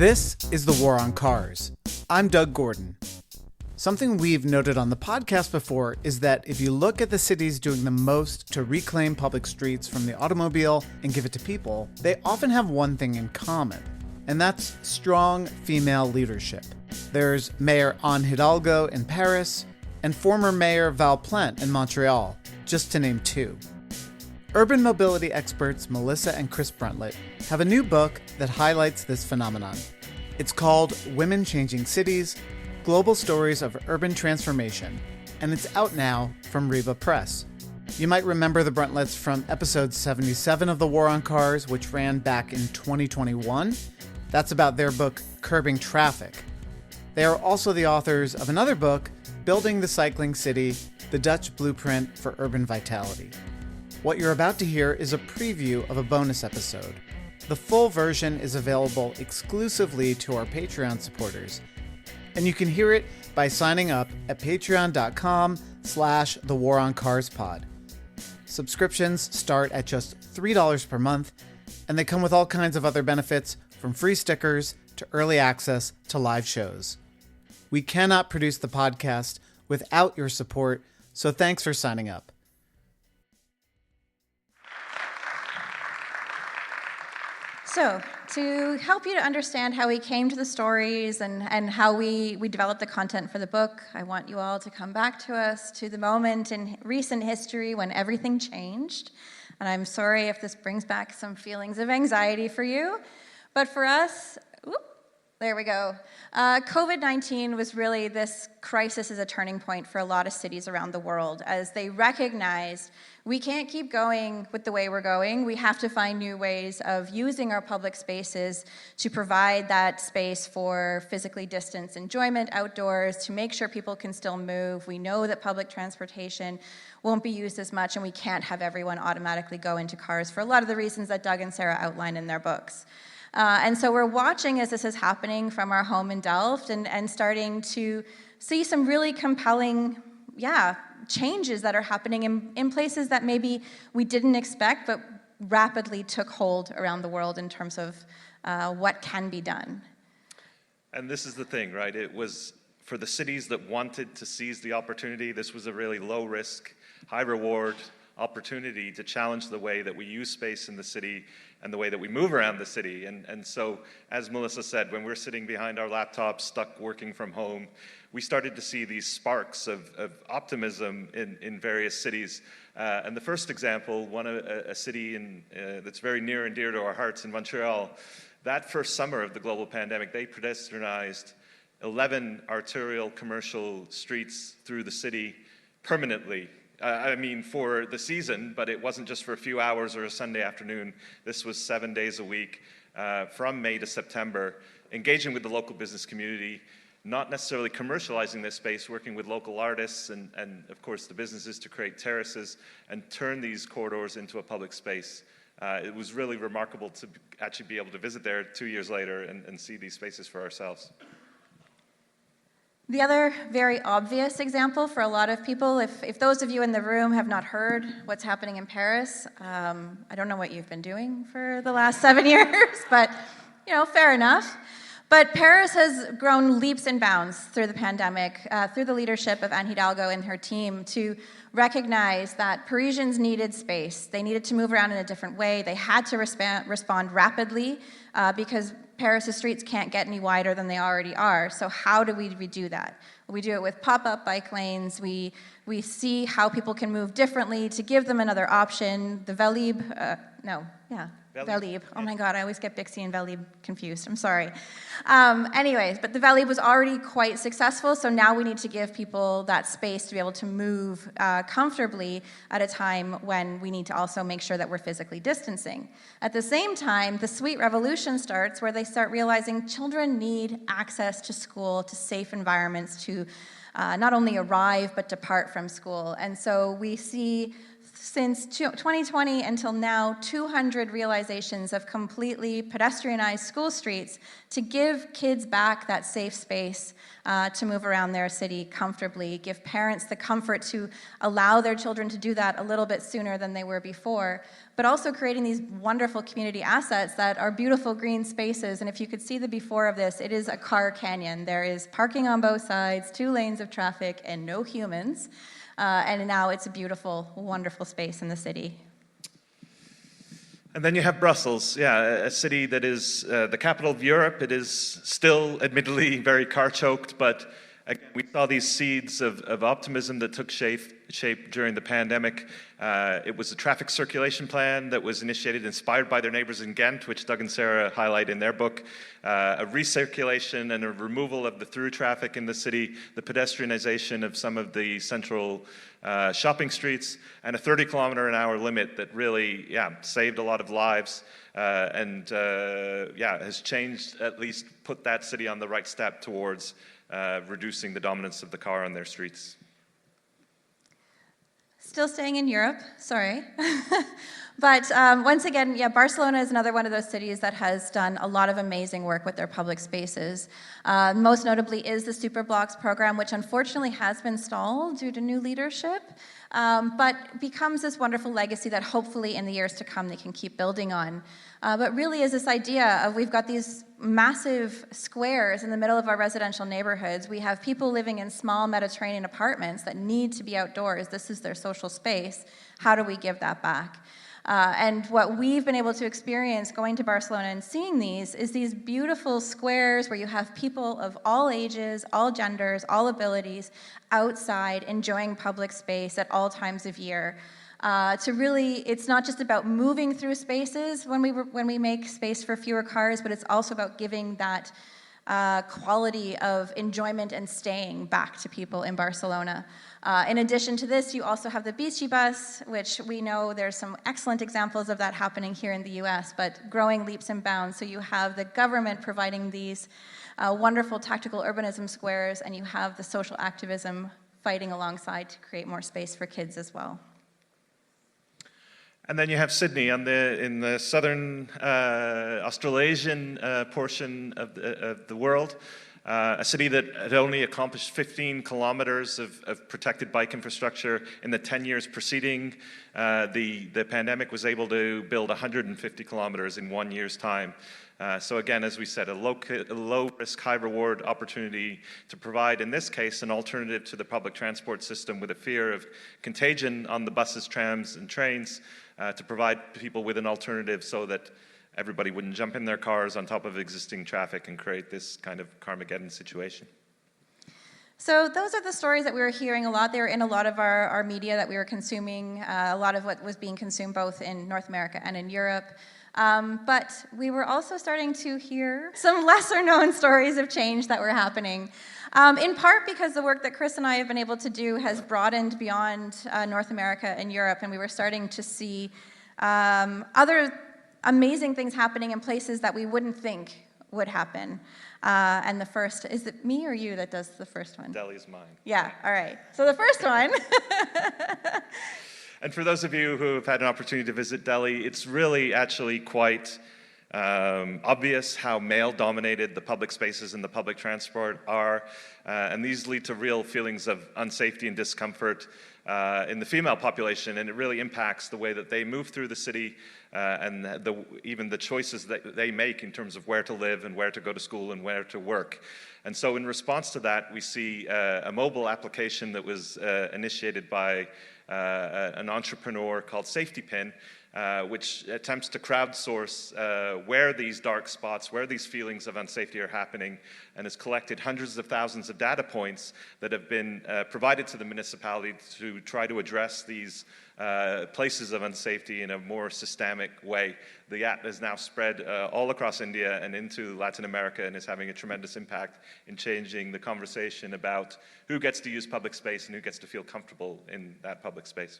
This is The War on Cars. I'm Doug Gordon. Something we've noted on the podcast before is that if you look at the cities doing the most to reclaim public streets from the automobile and give it to people, they often have one thing in common, and that's strong female leadership. There's Mayor Anne Hidalgo in Paris and former Mayor Valérie Plante in Montreal, just to name two. Urban mobility experts Melissa and Chris Bruntlett have a new book that highlights this phenomenon. It's called Women Changing Cities: Global Stories of Urban Transformation, and it's out now from Riva Press. You might remember the Bruntletts from episode 77 of The War on Cars, which ran back in 2021. That's about their book, Curbing Traffic. They are also the authors of another book, Building the Cycling City: The Dutch Blueprint for Urban Vitality. What you're about to hear is a preview of a bonus episode. The full version is available exclusively to our Patreon supporters, and you can hear it by signing up at patreon.com/thewaroncarspod. Subscriptions start at just $3 per month, and they come with all kinds of other benefits, from free stickers to early access to live shows. We cannot produce the podcast without your support, so thanks for signing up. So, to help you to understand how we came to the stories and how we developed the content for the book, I want you all to come back to us to the moment in recent history when everything changed. And I'm sorry if this brings back some feelings of anxiety for you, but for us, there we go. COVID-19 was really, this crisis is a turning point for a lot of cities around the world as they recognized we can't keep going with the way we're going. We have to find new ways of using our public spaces to provide that space for physically distanced enjoyment outdoors, to make sure people can still move. We know that public transportation won't be used as much, and we can't have everyone automatically go into cars for a lot of the reasons that Doug and Sarah outline in their books. And so we're watching as this is happening from our home in Delft and starting to see some really compelling, changes that are happening in places that maybe we didn't expect but rapidly took hold around the world in terms of what can be done. And this is the thing, right? It was for the cities that wanted to seize the opportunity. This was a really low risk, high reward opportunity to challenge the way that we use space in the city and the way that we move around the city. And so, as Melissa said, when we're sitting behind our laptops, stuck working from home, we started to see these sparks of optimism in various cities. And the first example, a city that's very near and dear to our hearts in Montreal, that first summer of the global pandemic, they pedestrianized 11 arterial commercial streets through the city permanently. For the season, but it wasn't just for a few hours or a Sunday afternoon. This was 7 days a week from May to September, engaging with the local business community, not necessarily commercializing this space, working with local artists and of course the businesses to create terraces and turn these corridors into a public space. It was really remarkable to actually be able to visit there 2 years later and see these spaces for ourselves. The other very obvious example for a lot of people, if those of you in the room have not heard what's happening in Paris, I don't know what you've been doing for the last 7 years, but, fair enough. But Paris has grown leaps and bounds through the pandemic, through the leadership of Anne Hidalgo and her team, to recognize that Parisians needed space. They needed to move around in a different way. They had to respond rapidly because Paris' streets can't get any wider than they already are. So how do we do that? We do it with pop-up bike lanes. We see how people can move differently to give them another option. The Valib. Oh my God, I always get Bixie and Valib confused. I'm sorry. Anyways, but the Valib was already quite successful, so now we need to give people that space to be able to move comfortably at a time when we need to also make sure that we're physically distancing. At the same time, the sweet revolution starts where they start realizing children need access to school, to safe environments, to not only arrive but depart from school. And so we see since 2020 until now, 200 realizations of completely pedestrianized school streets to give kids back that safe space to move around their city comfortably, give parents the comfort to allow their children to do that a little bit sooner than they were before. but also creating these wonderful community assets that are beautiful green spaces. And if you could see the before of this, it is a car canyon. There is parking on both sides, 2 lanes of traffic, and no humans. And now it's a beautiful, wonderful space in the city. And then you have Brussels, a city that is the capital of Europe. It is still, admittedly, very car-choked, but again, we saw these seeds of optimism that took shape during the pandemic. It was a traffic circulation plan that was initiated, inspired by their neighbors in Ghent, which Doug and Sarah highlight in their book, a recirculation and a removal of the through traffic in the city, the pedestrianization of some of the central shopping streets, and a 30-kilometer-an-hour limit that really, saved a lot of lives and has changed, at least put that city on the right step towards reducing the dominance of the car on their streets. Still staying in Europe, sorry. But once again, Barcelona is another one of those cities that has done a lot of amazing work with their public spaces. Most notably is the Superblocks program, which unfortunately has been stalled due to new leadership, but becomes this wonderful legacy that hopefully in the years to come they can keep building on. But really is this idea of we've got these massive squares in the middle of our residential neighborhoods. We have people living in small Mediterranean apartments that need to be outdoors. This is their social space. How do we give that back? And what we've been able to experience going to Barcelona and seeing these is these beautiful squares where you have people of all ages, all genders, all abilities outside enjoying public space at all times of year. To really, it's not just about moving through spaces when we make space for fewer cars, but it's also about giving that quality of enjoyment and staying back to people in Barcelona. In addition to this, you also have the Bici bus, which we know there's some excellent examples of that happening here in the US, but growing leaps and bounds. So you have the government providing these wonderful tactical urbanism squares, and you have the social activism fighting alongside to create more space for kids as well. And then you have Sydney in the southern Australasian portion of the world, a city that had only accomplished 15 kilometers of protected bike infrastructure in the 10 years preceding the pandemic, was able to build 150 kilometers in 1 year's time. So again, as we said, a low-risk, high-reward opportunity to provide, in this case, an alternative to the public transport system with a fear of contagion on the buses, trams, and trains, to provide people with an alternative so that everybody wouldn't jump in their cars on top of existing traffic and create this kind of Carmageddon situation. So those are the stories that we were hearing a lot. They were in a lot of our media that we were consuming, a lot of what was being consumed both in North America and in Europe. But we were also starting to hear some lesser-known stories of change that were happening, in part because the work that Chris and I have been able to do has broadened beyond North America and Europe, and we were starting to see other amazing things happening in places that we wouldn't think would happen. And the first, is it me or you that does the first one? Delhi's mine. Yeah, all right. So the first one. And for those of you who have had an opportunity to visit Delhi, it's really actually quite obvious how male-dominated the public spaces and the public transport are. And these lead to real feelings of unsafety and discomfort in the female population, and it really impacts the way that they move through the city and even the choices that they make in terms of where to live and where to go to school and where to work. And so in response to that, we see a mobile application that was initiated by an entrepreneur called Safety Pin, which attempts to crowdsource where these dark spots, where these feelings of unsafety are happening, and has collected hundreds of thousands of data points that have been provided to the municipality to try to address these places of unsafety in a more systemic way. The app is now spread all across India and into Latin America and is having a tremendous impact in changing the conversation about who gets to use public space and who gets to feel comfortable in that public space.